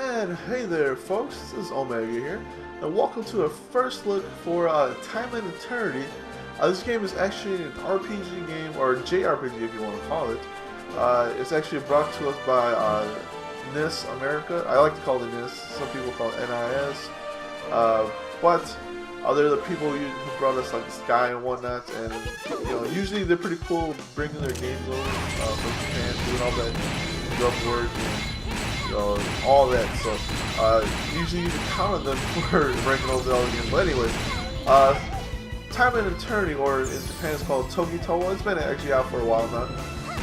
And hey there folks, this is Omega here, and welcome to a first look for Time and Eternity. This game is actually an RPG game, or JRPG if you want to call it. It's actually brought to us by NIS America. I like to call it NIS, some people call it NIS. But they're the people who brought us like Sky and whatnot, and usually they're pretty cool bringing their games over from Japan, doing all that dub work and all that. So usually you can count on them for bringing over all the games. But anyways, Time and Eternity, or in Japan it's called Toki Towa. It's been actually out for a while now,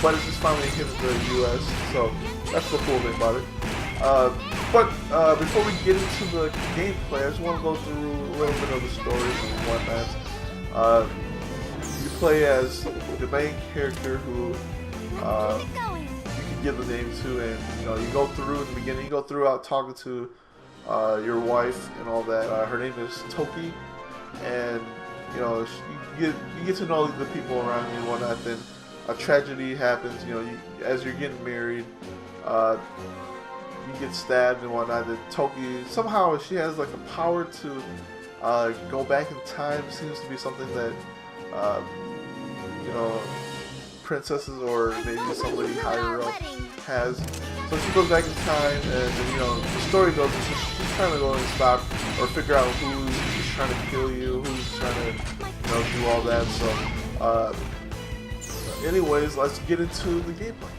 but it's just finally hit the US, so that's the cool thing about it. But before we get into the gameplay, I just want to go through a little bit of the story and whatnot. You play as the main character who you can give the name to, and you go through in the beginning. You go throughout talking to your wife and all that. Her name is Toki, and you get to know the people around you and whatnot. Then a tragedy happens. As you're getting married. You get stabbed and whatnot. That Toki, somehow she has like a power to go back in time. Seems to be something that princesses or maybe somebody higher up has. So she goes back in time, and the story goes that she's trying to go and stop or figure out who's trying to kill you, who's trying to do all that. So anyways, let's get into the gameplay.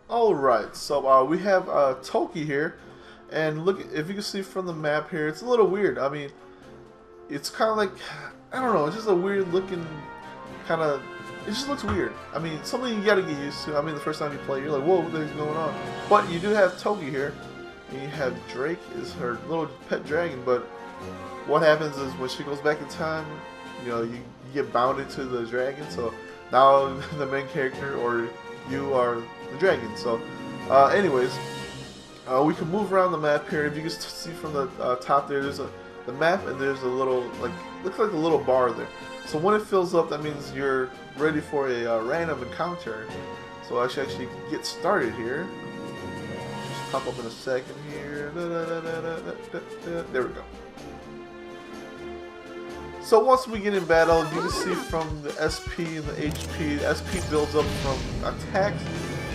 Alright, so we have Toki here, and look, if you can see from the map here, it's a little weird. I mean, it's kind of like, I don't know, it's just a weird looking kind of, it just looks weird. I mean, something you gotta get used to. I mean, the first time you play, you're like, whoa, what the heck's going on? But you do have Toki here, and you have Drake is her little pet dragon, but what happens is when she goes back in time, you get bound into the dragon, so now the main character, or you are the dragon. So anyways, we can move around the map here. If you can see from the top there, there's the map, and there's a little, looks like a little bar there. So when it fills up, that means you're ready for a random encounter. So I should actually get started here. Just pop up in a second here. There we go. So once we get in battle, you can see from the SP and the HP, the SP builds up from attacks.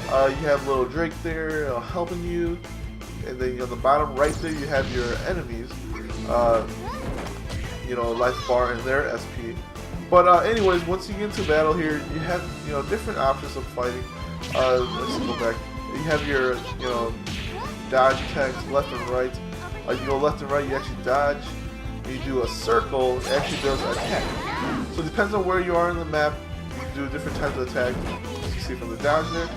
You have little Drake there helping you, and then on the bottom right there you have your enemies, life bar and their SP. But anyways, once you get into battle here, you have different options of fighting. Let's go back. You have your dodge attacks left and right. You go left and right, you actually dodge. You do a circle, it actually does an attack. So it depends on where you are in the map. You can do different types of attacks, as you see from the dodge there.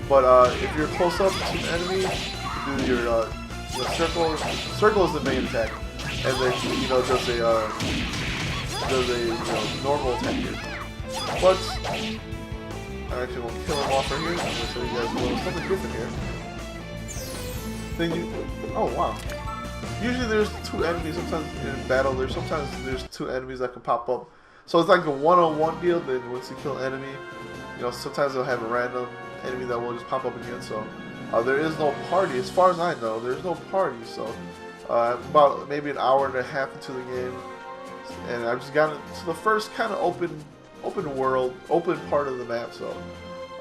But if you're close up to an enemy, you can do your circle. Circle is the main attack, and then does a normal attack here. But I'm actually gonna kill him off right here. I'm gonna show you guys a little something different here. Then oh wow. Usually there's two enemies. Sometimes in battle, sometimes there's two enemies that can pop up. So it's like a one-on-one deal. Then once you kill an enemy, sometimes they'll have a random enemy that will just pop up again. So there is no party, as far as I know. There's no party. So about maybe an hour and a half into the game, and I've just gotten to the first kind of open world, open part of the map. So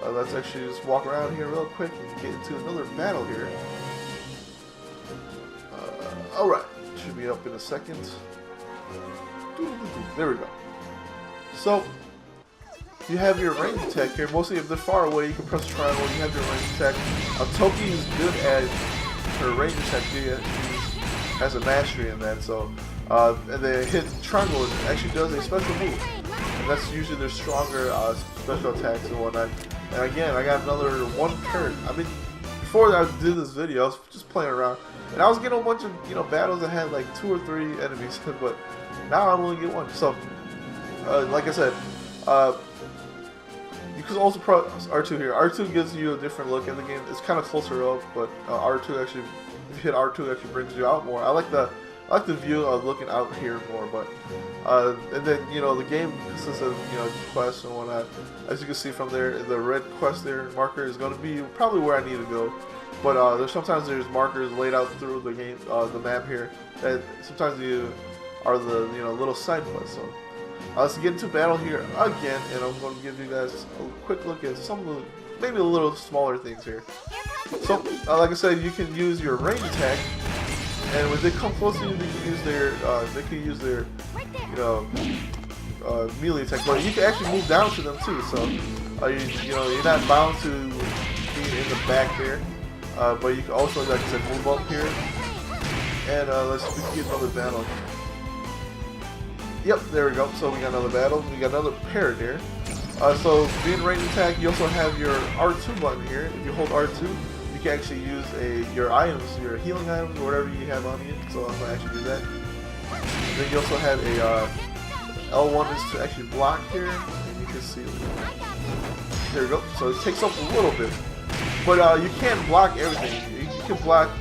let's actually just walk around here real quick and get into another battle here. Alright, should be up in a second. There we go. So, you have your range attack here. Mostly if they're far away, you can press triangle, you have your range attack. Toki is good at her range attack. She has a mastery in that. So, and they hit triangle, it actually does a special move. And that's usually their stronger special attacks and whatnot. And again, I got another one turn. I mean, before I did this video, I was just playing around. And I was getting a bunch of battles that had like 2 or 3 enemies, but now I'm only getting 1. So, like I said, you can also press R2 here. R2 gives you a different look in the game. It's kind of closer up, but R2 actually, if you hit R2, it actually brings you out more. I like the view of looking out here more, but and then the game consists of quests and whatnot. As you can see from there, the red quest there marker is going to be probably where I need to go. But there's markers laid out through the game, the map here, that sometimes you are the little side quests. So let's get into battle here again, and I'm going to give you guys a quick look at some of the, maybe a little smaller things here. So like I said, you can use your range attack, and when they come close to you, they can use their melee attack. But you can actually move down to them too. So you're not bound to being in the back there. But you can also, like I said, move up here. And let's get another battle. Yep, there we go. So we got another battle. We got another pair there. So being range attack, you also have your R2 button here. If you hold R2, you can actually use your items, your healing items, or whatever you have on you. So I'm gonna actually do that. And then you also have a L1 is to actually block here, and you can see. There we go. So it takes up a little bit. But you can't block everything. You can block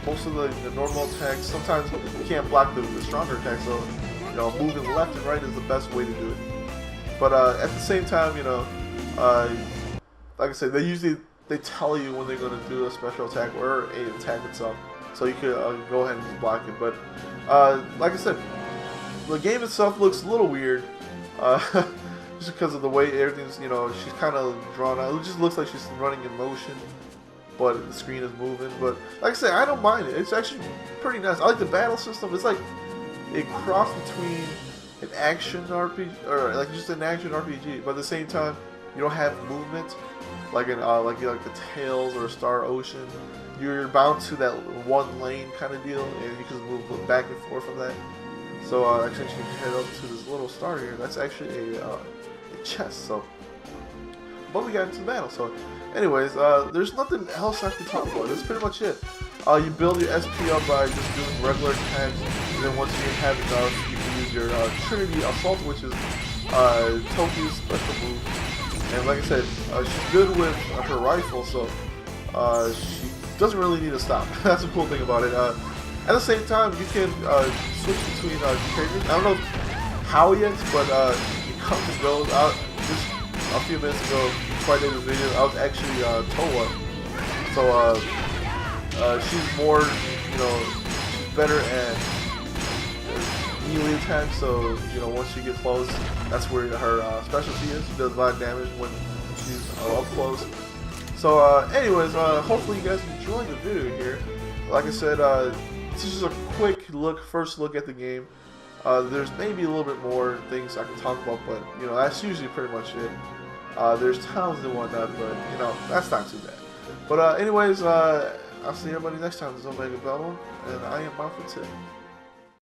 most of the normal attacks. Sometimes you can't block the stronger attacks. So moving left and right is the best way to do it. But at the same time, like I said, they tell you when they're going to do a special attack or a attack itself. So you could go ahead and just block it. But like I said, the game itself looks a little weird. Just because of the way everything's, she's kind of drawn out. It just looks like she's running in motion, but the screen is moving. But like I said, I don't mind it. It's actually pretty nice. I like the battle system. It's like a cross between an action RPG, or like just an action RPG, but at the same time, you don't have movement like in like the Tales or Star Ocean. You're bound to that one lane kind of deal, and you can move back and forth from that. So actually, you can head up to this little star here. That's actually a chest. So, but we got into the battle. So, anyways, there's nothing else I can talk about. That's pretty much it. You build your SP up by just doing regular attacks, and then once you have enough, you can use your Trinity Assault, which is Toki's special move. And like I said, she's good with her rifle, so she doesn't really need to stop. That's the cool thing about it. At the same time, you can switch between characters. I don't know how yet, but it comes and goes. Just a few minutes ago, before I did this video, I was actually Towa. So she's more, she's better at melee attacks. So once she gets close, that's where her specialty is. She does a lot of damage when she's up close. So anyways, hopefully you guys enjoyed the video here. Like I said, this is just a quick first look at the game. There's maybe a little bit more things I can talk about, but that's usually pretty much it. There's towns and whatnot, but that's not too bad. But anyways, I'll see everybody next time. This is Omegabalmung, and I am out for today.